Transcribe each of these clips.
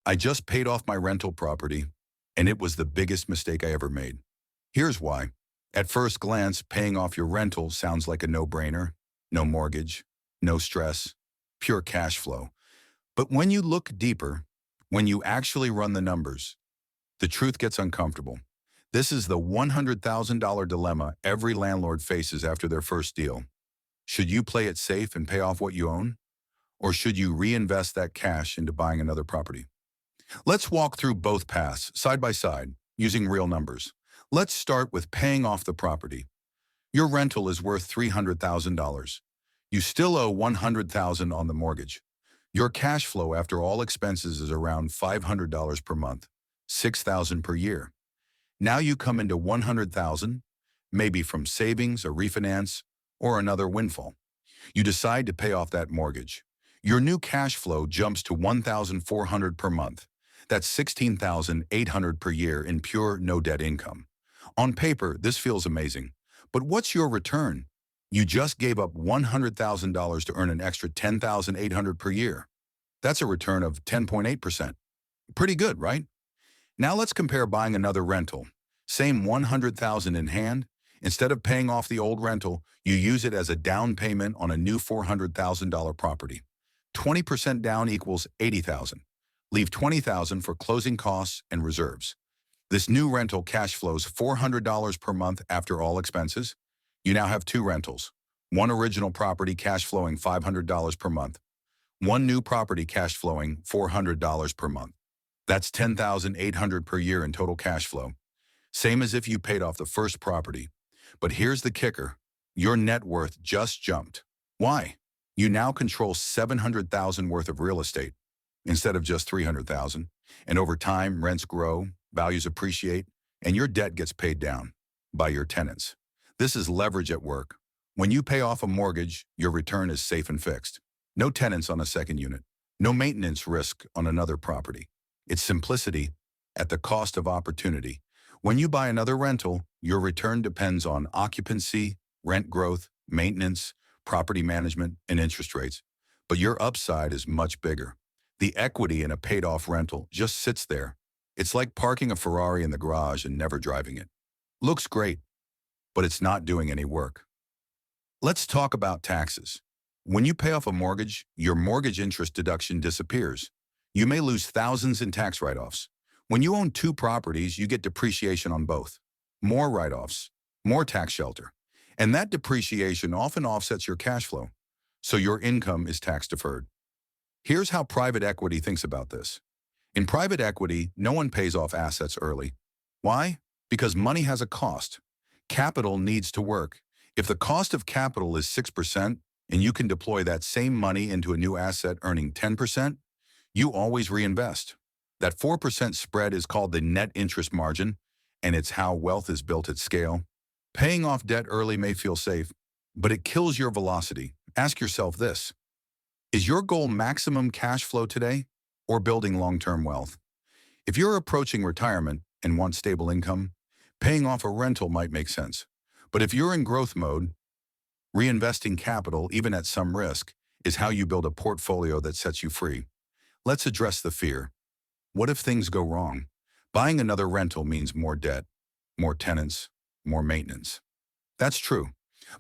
I just paid off my rental property, and it was the biggest mistake I ever made. Here's why. At first glance, paying off your rental sounds like a no-brainer. No mortgage, no stress, pure cash flow. But when you look deeper, when you actually run the numbers, the truth gets uncomfortable. This is the $100,000 dilemma every landlord faces after their first deal. Should you play it safe and pay off what you own? Or should you reinvest that cash into buying another property? Let's walk through both paths, side by side, using real numbers. Let's start with paying off the property. Your rental is worth $300,000. You still owe $100,000 on the mortgage. Your cash flow after all expenses is around $500 per month, $6,000 per year. Now you come into $100,000, maybe from savings, a refinance, or another windfall. You decide to pay off that mortgage. Your new cash flow jumps to $1,400 per month. That's $16,800 per year in pure no-debt income. On paper, this feels amazing. But what's your return? You just gave up $100,000 to earn an extra $10,800 per year. That's a return of 10.8%. Pretty good, right? Now let's compare buying another rental. Same $100,000 in hand. Instead of paying off the old rental, you use it as a down payment on a new $400,000 property. 20% down equals $80,000. Leave $20,000 for closing costs and reserves. This new rental cash flows $400 per month after all expenses. You now have two rentals. One original property cash flowing $500 per month. One new property cash flowing $400 per month. That's $10,800 per year in total cash flow. Same as if you paid off the first property. But here's the kicker. Your net worth just jumped. Why? You now control $700,000 worth of real estate instead of just $300,000. And over time, rents grow, values appreciate, and your debt gets paid down by your tenants. This is leverage at work. When you pay off a mortgage, your return is safe and fixed. No tenants on a second unit. No maintenance risk on another property. It's simplicity at the cost of opportunity. When you buy another rental, your return depends on occupancy, rent growth, maintenance, property management, and interest rates. But your upside is much bigger. The equity in a paid-off rental just sits there. It's like parking a Ferrari in the garage and never driving it. Looks great, but it's not doing any work. Let's talk about taxes. When you pay off a mortgage, your mortgage interest deduction disappears. You may lose thousands in tax write-offs. When you own two properties, you get depreciation on both. More write-offs, more tax shelter. And that depreciation often offsets your cash flow, so your income is tax deferred. Here's how private equity thinks about this. In private equity, no one pays off assets early. Why? Because money has a cost. Capital needs to work. If the cost of capital is 6% and you can deploy that same money into a new asset earning 10%, you always reinvest. That 4% spread is called the net interest margin, and it's how wealth is built at scale. Paying off debt early may feel safe, but it kills your velocity. Ask yourself this. Is your goal maximum cash flow today or building long-term wealth? If you're approaching retirement and want stable income, paying off a rental might make sense. But if you're in growth mode, reinvesting capital, even at some risk, is how you build a portfolio that sets you free. Let's address the fear. What if things go wrong? Buying another rental means more debt, more tenants, more maintenance. That's true.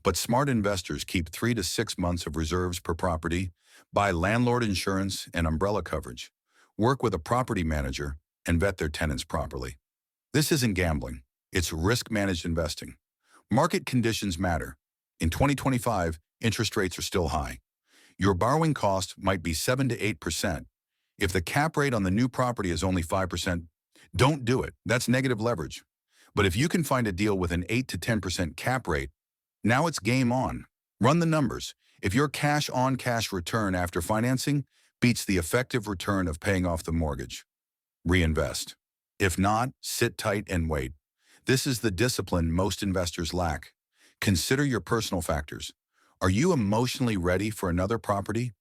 But smart investors keep 3 to 6 months of reserves per property, buy landlord insurance and umbrella coverage, work with a property manager, and vet their tenants properly. This isn't gambling. It's risk-managed investing. Market conditions matter. In 2025, interest rates are still high. Your borrowing cost might be 7 to 8%. If the cap rate on the new property is only 5%, don't do it. That's negative leverage. But if you can find a deal with an 8 to 10% cap rate, now it's game on. Run the numbers. If your cash-on-cash return after financing beats the effective return of paying off the mortgage, reinvest. If not, sit tight and wait. This is the discipline most investors lack. Consider your personal factors. Are you emotionally ready for another property?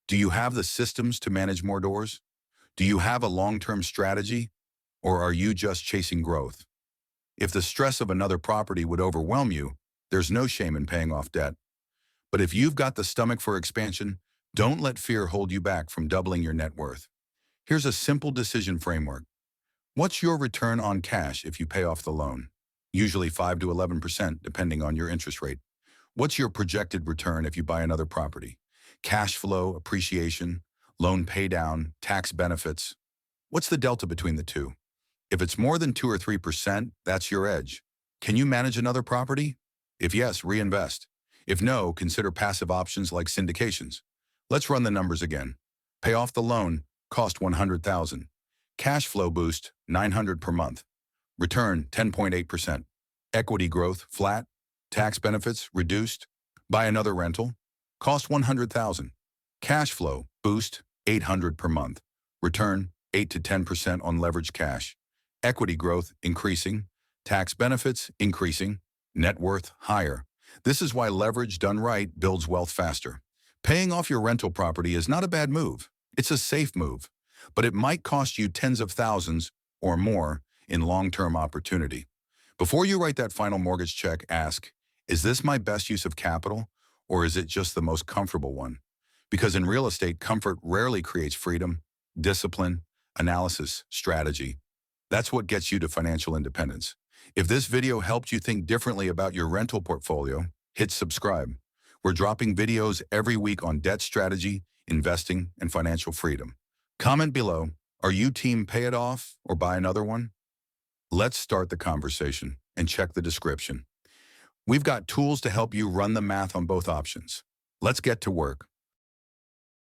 Do you have the systems to manage more doors? Do you have a long-term strategy? Or are you just chasing growth? If the stress of another property would overwhelm you, there's no shame in paying off debt. But if you've got the stomach for expansion, don't let fear hold you back from doubling your net worth. Here's a simple decision framework. What's your return on cash if you pay off the loan? Usually 5 to 11% depending on your interest rate. What's your projected return if you buy another property? Cash flow, appreciation, loan paydown, tax benefits. What's the delta between the two? If it's more than 2 or 3%, that's your edge. Can you manage another property? If yes, reinvest. If no, consider passive options like syndications. Let's run the numbers again. Pay off the loan, cost 100,000. Cash flow boost, 900 per month. Return, 10.8%. Equity growth, flat. Tax benefits, reduced. Buy another rental. Cost 100,000. Cash flow, boost, 800 per month. Return, 8 to 10% on leveraged cash. Equity growth, increasing. Tax benefits, increasing. Net worth, higher. This is why leverage done right builds wealth faster. Paying off your rental property is not a bad move. It's a safe move, but it might cost you tens of thousands or more in long-term opportunity. Before you write that final mortgage check, ask, is this my best use of capital, or is it just the most comfortable one? Because in real estate, comfort rarely creates freedom, discipline, analysis, strategy. That's what gets you to financial independence. If this video helped you think differently about your rental portfolio, hit subscribe. We're dropping videos every week on debt strategy, investing, and financial freedom. Comment below, are you team pay it off or buy another one? Let's start the conversation and check the description. We've got tools to help you run the math on both options. Let's get to work.